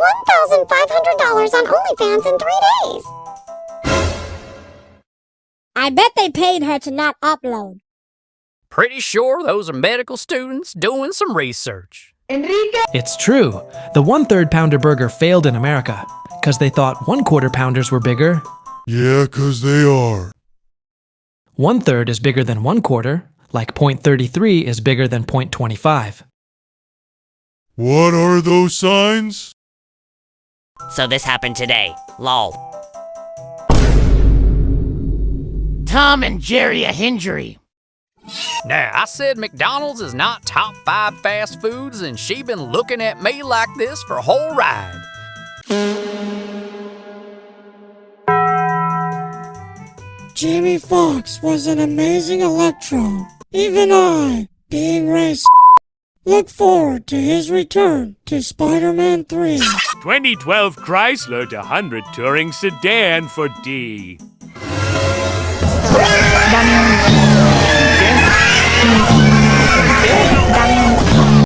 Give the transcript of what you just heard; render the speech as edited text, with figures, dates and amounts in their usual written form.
$1,500 on OnlyFans in 3 days. I bet they paid her to not upload. Pretty sure those are medical students doing some research. It's true. The 1/3 pounder burger failed in America because they thought 1/4 pounders were bigger. Yeah, 'cause they are. 1/3 is bigger than 1/4, like 0.33 is bigger than 0.25. What are those signs? So this happened today. Lol. Tom and Jerry a injury. Now, I said McDonald's is not top 5 fast foods, and she been looking at me like this for a whole ride. Jamie Foxx was an amazing Electro. Even I, being racist, look forward to his return to Spider-Man 3. 2012 Chrysler to 100 Touring Sedan for D.